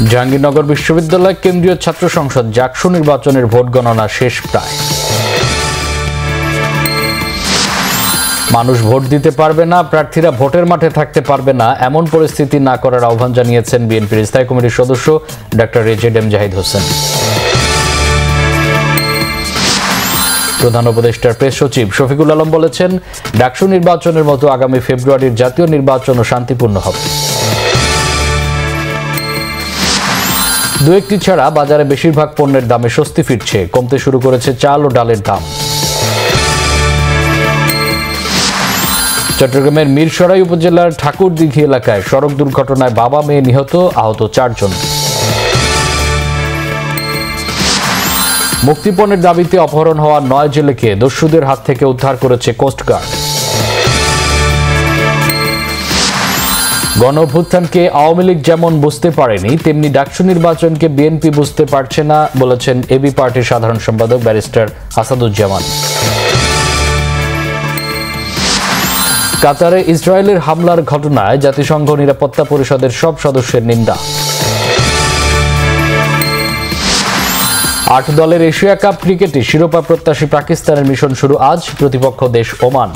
জাহাঙ্গীরনগর বিশ্ববিদ্যালয় কেন্দ্রীয় ছাত্র সংসদ জাকসু নির্বাচনের ভোট গণনা শেষ প্রায়। মানুষ ভোট দিতে পারবে না, প্রার্থীরা ভোটের মাঠে থাকতে পারবে না, এমন পরিস্থিতি না করার আহ্বান জানিয়েছেন বিএনপির স্থায়ী কমিটির সদস্য ডক্টর এজেড জাহিদ হোসেন। প্রধান উপদেষ্টার প্রেস সচিব শফিকুল আলম বলেছেন, ডাকসু নির্বাচনের মতো আগামী ফেব্রুয়ারির জাতীয় নির্বাচনও শান্তিপূর্ণ হবে। দু একটি ছাড়া বাজারে বেশিরভাগ পণ্যের দামে স্বস্তি ফিরছে, কমতে শুরু করেছে চাল ও ডালের দাম। চট্টগ্রামের মিরসরাই উপজেলার ঠাকুরদিঘি এলাকায় সড়ক দুর্ঘটনায় বাবা মেয়ে নিহত, আহত 4 জন। মুক্তিপণের দাবিতে অপহরণ হওয়া 9 জেলেকে দস্যুদের হাত থেকে উদ্ধার করেছে কোস্টগার্ড। গণঅভ্যুত্থানকে আওয়ামী লীগ যেমন বুঝতে পারেনি, তেমনি ডাকসু নির্বাচনকে বিএনপি বুঝতে পারছে না বলেছেন এবি পার্টির সাধারণ সম্পাদক ব্যারিস্টার আসাদুজ্জামান। কাতারে ইসরায়েলের হামলার ঘটনায় জাতিসংঘ নিরাপত্তা পরিষদের সব সদস্যের নিন্দা। 8 দলের এশিয়া কাপ ক্রিকেটে শিরোপা প্রত্যাশী পাকিস্তানের মিশন শুরু আজ, প্রতিপক্ষ দেশ ওমান।